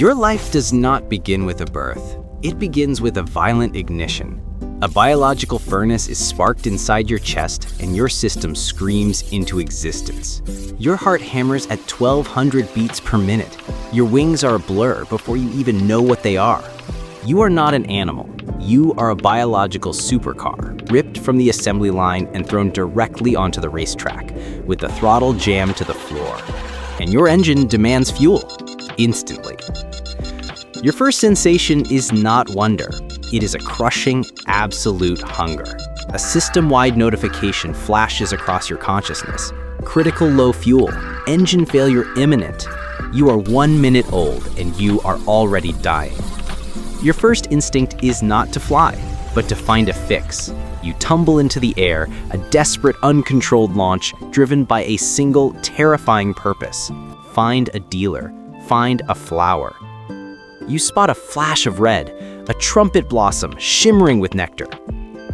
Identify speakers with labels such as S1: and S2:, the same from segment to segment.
S1: Your life does not begin with a birth. It begins with a violent ignition. A biological furnace is sparked inside your chest and your system screams into existence. Your heart hammers at 1,200 beats per minute. Your wings are a blur before you even know what they are. You are not an animal. You are a biological supercar, ripped from the assembly line and thrown directly onto the racetrack, with the throttle jammed to the floor. And your engine demands fuel, instantly. Your first sensation is not wonder. It is a crushing, absolute hunger. A system-wide notification flashes across your consciousness. Critical low fuel, engine failure imminent. You are 1 minute old and you are already dying. Your first instinct is not to fly, but to find a fix. You tumble into the air, a desperate, uncontrolled launch driven by a single, terrifying purpose. Find a dealer. Find a flower. You spot a flash of red, a trumpet blossom shimmering with nectar.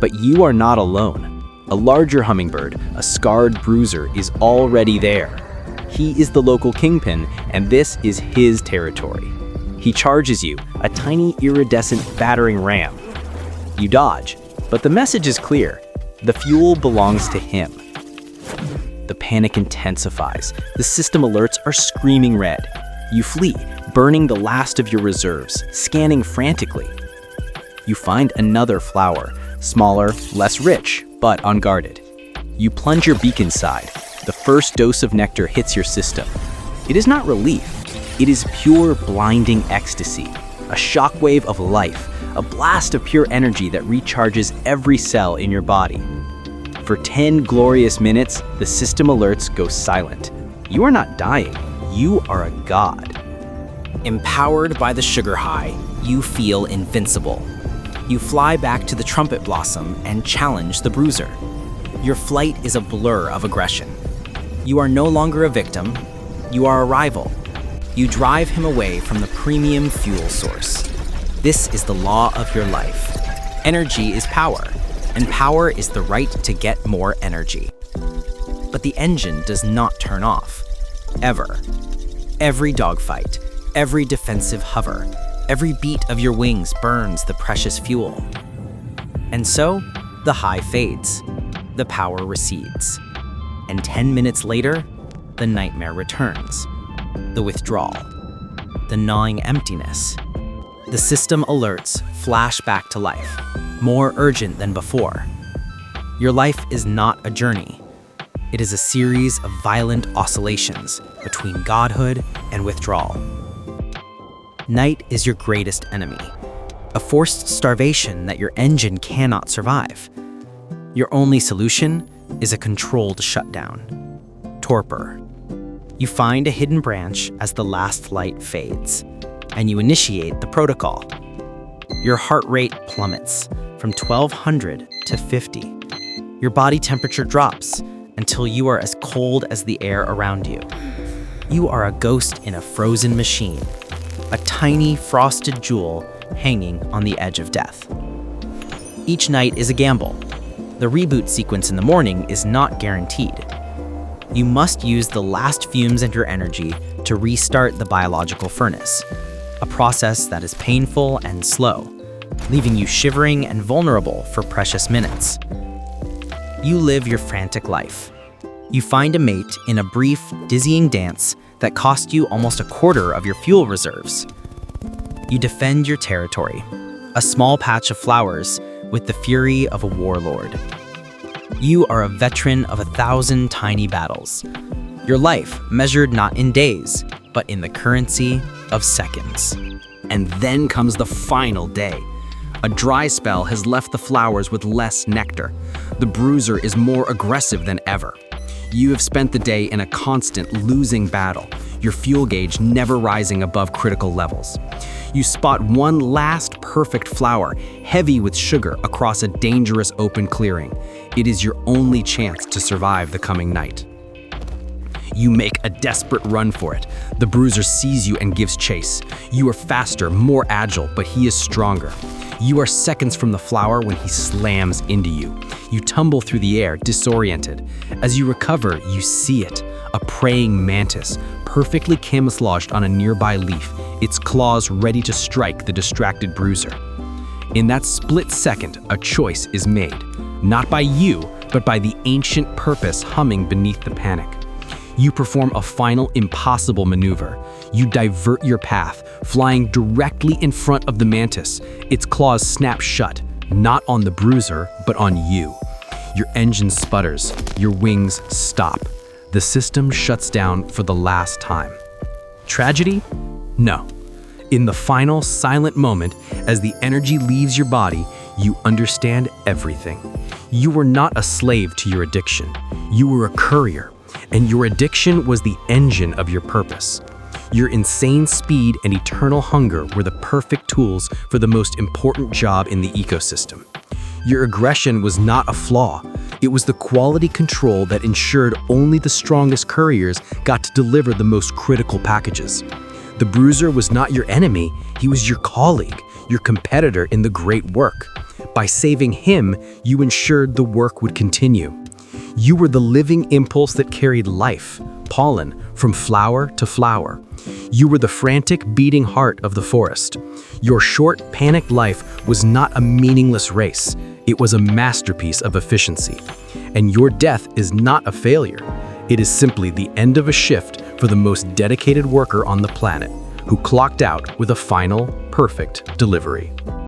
S1: But you are not alone. A larger hummingbird, a scarred bruiser, is already there. He is the local kingpin, and this is his territory. He charges you, a tiny iridescent battering ram. You dodge, but the message is clear. The fuel belongs to him. The panic intensifies. The system alerts are screaming red. You flee, burning the last of your reserves, scanning frantically. You find another flower, smaller, less rich, but unguarded. You plunge your beak inside. The first dose of nectar hits your system. It is not relief. It is pure, blinding ecstasy, a shockwave of life, a blast of pure energy that recharges every cell in your body. For 10 glorious minutes, the system alerts go silent. You are not dying. You are a god.
S2: Empowered by the sugar high, you feel invincible. You fly back to the trumpet blossom and challenge the bruiser. Your flight is a blur of aggression. You are no longer a victim. You are a rival. You drive him away from the premium fuel source. This is the law of your life. Energy is power, and power is the right to get more energy. But the engine does not turn off, ever. Every dogfight, every defensive hover, every beat of your wings burns the precious fuel. And so, the high fades, the power recedes, and 10 minutes later, the nightmare returns. The withdrawal, the gnawing emptiness. The system alerts flash back to life, more urgent than before. Your life is not a journey. It is a series of violent oscillations between godhood and withdrawal. Night is your greatest enemy, a forced starvation that your engine cannot survive. Your only solution is a controlled shutdown. Torpor. You find a hidden branch as the last light fades, and you initiate the protocol. Your heart rate plummets from 1,200 to 50. Your body temperature drops until you are as cold as the air around you. You are a ghost in a frozen machine, a tiny frosted jewel hanging on the edge of death. Each night is a gamble. The reboot sequence in the morning is not guaranteed. You must use the last fumes of your energy to restart the biological furnace, a process that is painful and slow, leaving you shivering and vulnerable for precious minutes. You live your frantic life. You find a mate in a brief, dizzying dance that cost you almost a quarter of your fuel reserves. You defend your territory, a small patch of flowers with the fury of a warlord. You are a veteran of 1,000 tiny battles. Your life measured not in days, but in the currency of seconds.
S1: And then comes the final day. A dry spell has left the flowers with less nectar. The bruiser is more aggressive than ever. You have spent the day in a constant losing battle, your fuel gauge never rising above critical levels. You spot one last perfect flower, heavy with sugar, across a dangerous open clearing. It is your only chance to survive the coming night. You make a desperate run for it. The bruiser sees you and gives chase. You are faster, more agile, but he is stronger. You are seconds from the flower when he slams into you. You tumble through the air, disoriented. As you recover, you see it, a praying mantis,
S3: perfectly camouflaged on a nearby leaf, its claws ready to strike the distracted bruiser. In that split second, a choice is made, not by you, but by the ancient purpose humming beneath the panic. You perform a final impossible maneuver. You divert your path, flying directly in front of the mantis. Its claws snap shut, not on the bruiser, but on you. Your engine sputters, your wings stop. The system shuts down for the last time. Tragedy? No. In the final silent moment, as the energy leaves your body, you understand everything. You were not a slave to your addiction. You were a courier, and your addiction was the engine of your purpose. Your insane speed and eternal hunger were the perfect tools for the most important job in the ecosystem. Your aggression was not a flaw. It was the quality control that ensured only the strongest couriers got to deliver the most critical packages. The bruiser was not your enemy, he was your colleague, your competitor in the great work. By saving him, you ensured the work would continue. You were the living impulse that carried life, pollen, from flower to flower. You were the frantic, beating heart of the forest. Your short, panicked life was not a meaningless race. It was a masterpiece of efficiency. And your death is not a failure. It is simply the end of a shift for the most dedicated worker on the planet, who clocked out with a final, perfect delivery.